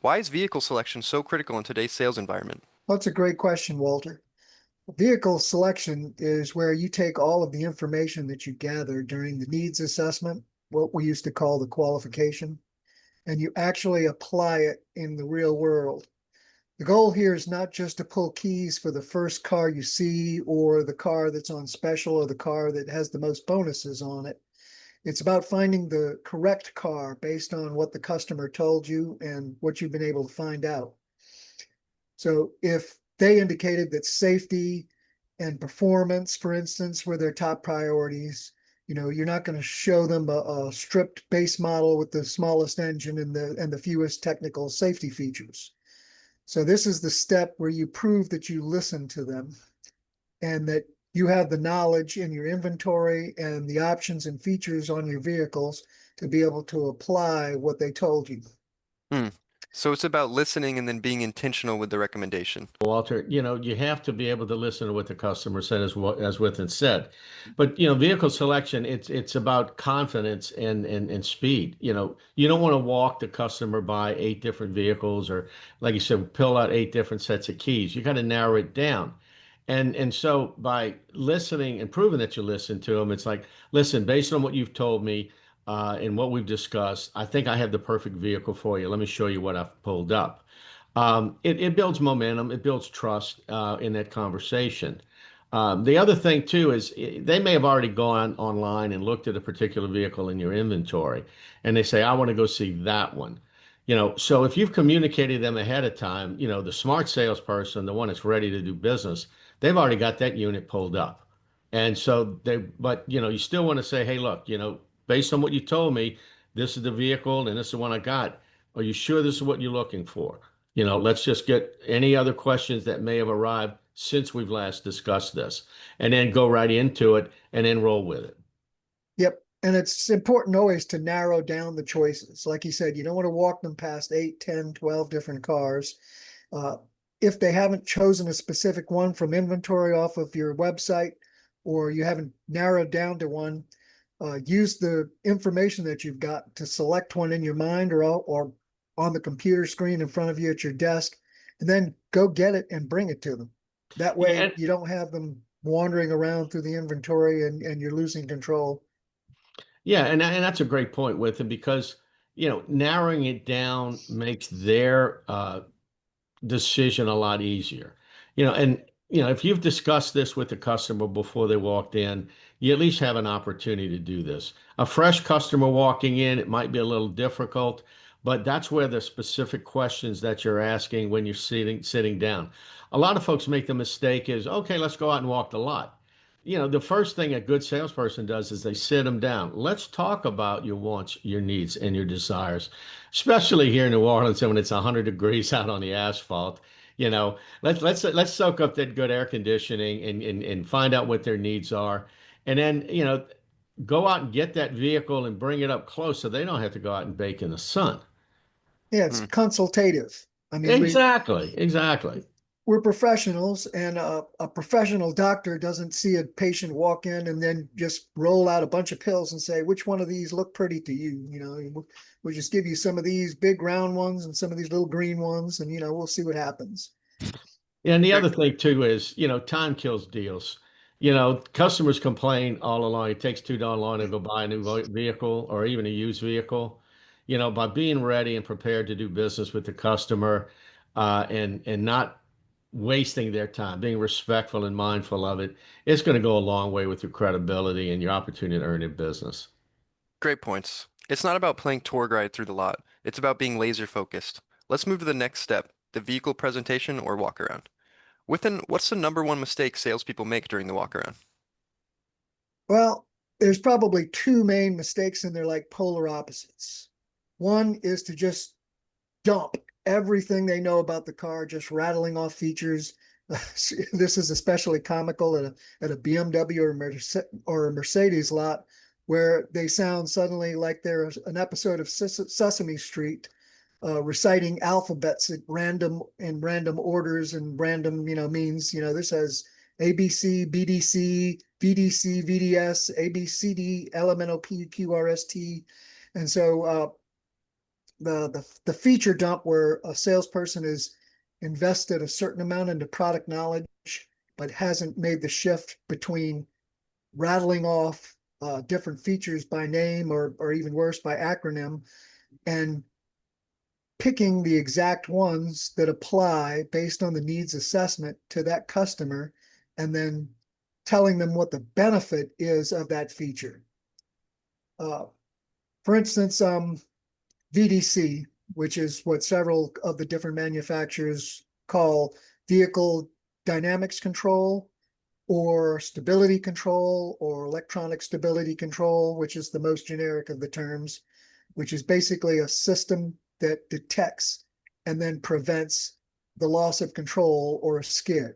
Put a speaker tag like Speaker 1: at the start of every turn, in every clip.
Speaker 1: Why is vehicle selection so critical in today's sales environment?
Speaker 2: That's a great question, Walter. Vehicle selection is where you take all of the information that you gather during the needs assessment, what we used to call the qualification, and you actually apply it in the real world. The goal here is not just to pull keys for the first car you see or the car that's on special or the car that has the most bonuses on it. It's about finding the correct car based on what the customer told you and what you've been able to find out. So if they indicated that safety and performance, for instance, were their top priorities, you're not going to show them a stripped base model with the smallest engine and the fewest technical safety features. So this is the step where you prove that you listen to them and that you have the knowledge in your inventory and the options and features on your vehicles to be able to apply what they told you.
Speaker 1: Hmm. So it's about listening and then being intentional with the recommendation.
Speaker 3: Walter, you have to be able to listen to what the customer said as with it said. But vehicle selection, it's about confidence and speed. You don't want to walk the customer by eight different vehicles or like you said, pull out eight different sets of keys. You got to narrow it down. And so by listening and proving that you listen to them, it's like, listen, based on what you've told me and what we've discussed, I think I have the perfect vehicle for you. Let me show you what I've pulled up. It builds momentum, it builds trust in that conversation. The other thing too is they may have already gone online and looked at a particular vehicle in your inventory, and they say, "I want to go see that one." So if you've communicated them ahead of time, the smart salesperson, the one that's ready to do business, they've already got that unit pulled up, and so but you still want to say, "Hey, look, based on what you told me, this is the vehicle and this is the one I got. Are you sure this is what you're looking for?" Let's just get any other questions that may have arrived since we've last discussed this, and then go right into it and then roll with it.
Speaker 2: Yep. And it's important always to narrow down the choices. Like you said, you don't want to walk them past 8, 10, 12 different cars. Uh, if they haven't chosen a specific one from inventory off of your website, or you haven't narrowed down to one, use the information that you've got to select one in your mind or on the computer screen in front of you at your desk, and then go get it and bring it to them. That
Speaker 3: Yeah,
Speaker 2: way you don't have them wandering around through the inventory and you're losing control.
Speaker 3: and that's a great point with it because narrowing it down makes their decision a lot easier. And if you've discussed this with the customer before they walked in, you at least have an opportunity to do this. A fresh customer walking in, it might be a little difficult, but that's where the specific questions that you're asking when you're sitting down. A lot of folks make the mistake is, okay, let's go out and walk the lot. The first thing a good salesperson does is they sit them down. Let's talk about your wants, your needs, and your desires, especially here in New Orleans when it's 100 degrees out on the asphalt. Let's soak up that good air conditioning and find out what their needs are, and then go out and get that vehicle and bring it up close so they don't have to go out and bake in the sun.
Speaker 2: Yeah, it's
Speaker 1: Hmm.
Speaker 2: consultative. I mean,
Speaker 3: Exactly.
Speaker 2: we're professionals, and a professional doctor doesn't see a patient walk in and then just roll out a bunch of pills and say, which one of these look pretty to you? We'll just give you some of these big round ones and some of these little green ones, and we'll see what happens.
Speaker 3: And the
Speaker 1: Great.
Speaker 3: other thing too is, time kills deals. Customers complain all along. It takes too darn long to go buy a new vehicle or even a used vehicle. By being ready and prepared to do business with the customer, and not wasting their time, being respectful and mindful of it, it's going to go a long way with your credibility and your opportunity to earn your business.
Speaker 1: Great points. It's not about playing tour guide through the lot. It's about being laser focused. Let's move to the next step, the vehicle presentation or walk around. What's the number one mistake salespeople make during the walk around?
Speaker 2: Well, there's probably two main mistakes, and they're like polar opposites. One is to just dump everything they know about the car, just rattling off features. This is especially comical at a BMW or a Mercedes lot, where they sound suddenly like they're an episode of Sesame Street, reciting alphabets at random in random orders and random means. This has ABC, BDC, VDC, VDS, ABCD, LMNOP, QRST, and so the feature dump where a salesperson is invested a certain amount into product knowledge, but hasn't made the shift between rattling off different features by name or even worse by acronym and picking the exact ones that apply based on the needs assessment to that customer and then telling them what the benefit is of that feature. For instance, VDC, which is what several of the different manufacturers call vehicle dynamics control or stability control or electronic stability control, which is the most generic of the terms, which is basically a system that detects and then prevents the loss of control or a skid.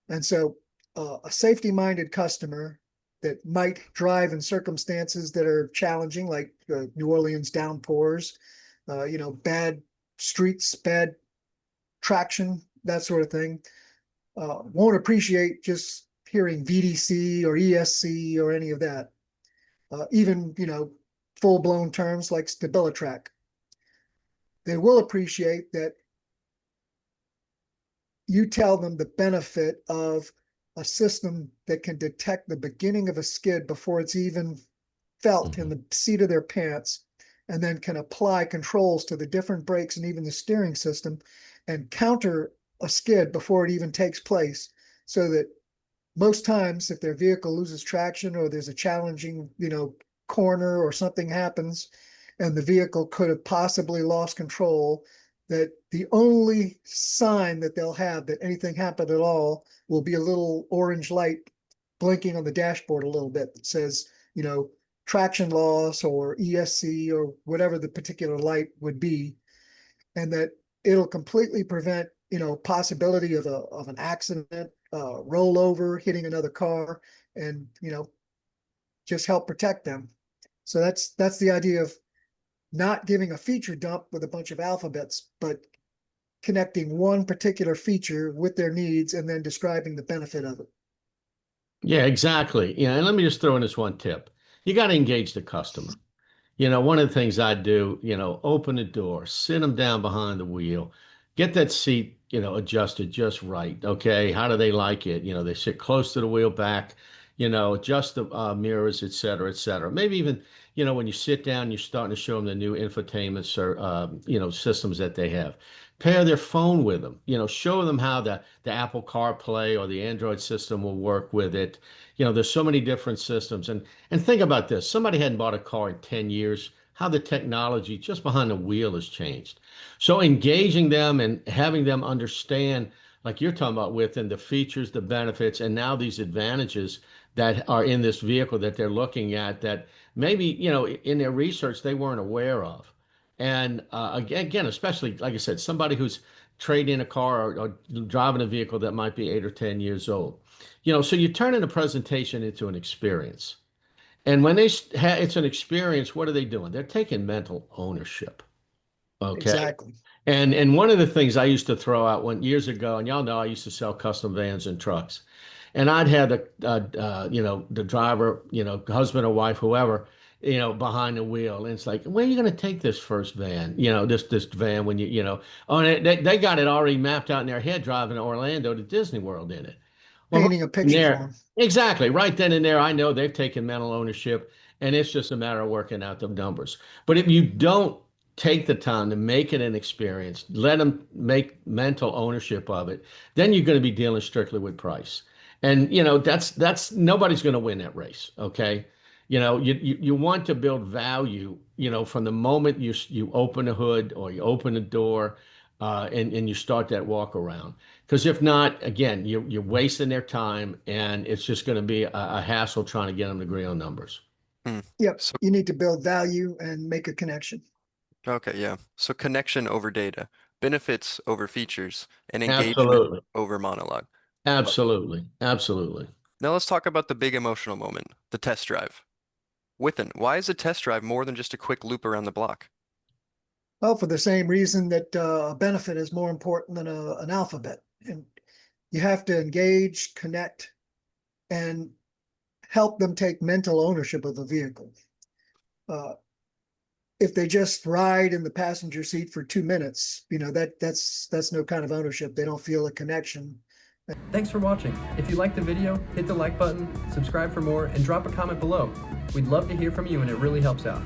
Speaker 2: And so a safety-minded customer that might drive in circumstances that are challenging, like New Orleans downpours, bad streets, bad traction, that sort of thing, won't appreciate just hearing VDC or ESC or any of that. Even, full-blown terms like StabiliTrack. They will appreciate that you tell them the benefit of a system that can detect the beginning of a skid before it's even felt in the seat of their pants, and then can apply controls to the different brakes and even the steering system and counter a skid before it even takes place, so that most times if their vehicle loses traction or there's a challenging, corner or something happens and the vehicle could have possibly lost control, that the only sign that they'll have that anything happened at all will be a little orange light blinking on the dashboard a little bit that says, traction loss or ESC or whatever the particular light would be, and that it'll completely prevent, possibility of an accident, rollover, hitting another car, and, just help protect them. So that's the idea of not giving a feature dump with a bunch of alphabets, but connecting one particular feature with their needs and then describing the benefit of it.
Speaker 3: Yeah, exactly. Yeah, and let me just throw in this one tip. You got to engage the customer. One of the things I do, open the door, sit them down behind the wheel, get that seat, adjusted just right. Okay. How do they like it? They sit close to the wheel back, adjust the mirrors, et cetera, et cetera. Maybe even, when you sit down, you're starting to show them the new infotainment, systems that they have. Pair their phone with them, show them how the Apple CarPlay or the Android system will work with it. There's so many different systems. And think about this. Somebody hadn't bought a car in 10 years, how the technology just behind the wheel has changed. So engaging them and having them understand, like you're talking about, within the features, the benefits, and now these advantages that are in this vehicle that they're looking at that maybe, in their research they weren't aware of. And again, especially, like I said, somebody who's trading a car or driving a vehicle that might be 8 or 10 years old. So you turn in a presentation into an experience. And when it's an experience, what are they doing? They're taking mental ownership. Okay.
Speaker 2: Exactly.
Speaker 3: And one of the things I used to throw out years ago, and y'all know I used to sell custom vans and trucks, and I'd have the driver, husband or wife, whoever, behind the wheel, and it's like, where are you going to take this first van? This van when oh, and they got it already mapped out in their head, driving to Orlando to Disney World in it. Well, right
Speaker 2: Painting a
Speaker 3: then
Speaker 2: picture for
Speaker 3: there,
Speaker 2: them.
Speaker 3: exactly, right then and there, I know they've taken mental ownership, and it's just a matter of working out the numbers. But if you don't take the time to make it an experience, let them make mental ownership of it, then you're going to be dealing strictly with price. And that's nobody's going to win that race, okay? You want to build value, from the moment you open the hood or you open the door, and you start that walk around. Because if not, again, you're wasting their time, and it's just going to be a hassle trying to get them to agree on numbers.
Speaker 1: Hmm.
Speaker 2: Yep.
Speaker 1: So,
Speaker 2: You need to build value and make a connection.
Speaker 1: okay, yeah. So connection over data, benefits over features, and engagement
Speaker 3: Absolutely.
Speaker 1: over monologue. Love it.
Speaker 3: Absolutely. Absolutely.
Speaker 1: Now let's talk about the big emotional moment, the test drive. Within, why is a test drive more than just a quick loop around the block?
Speaker 2: Well, for the same reason that a benefit is more important than an alphabet. And you have to engage, connect, and help them take mental ownership of the vehicle. Uh, if they just ride in the passenger seat for 2 minutes, that's no kind of ownership. They don't feel a connection.
Speaker 4: Thanks for watching. If you liked the video, hit the like button, subscribe for more, and drop a comment below. We'd love to hear from you and it really helps out.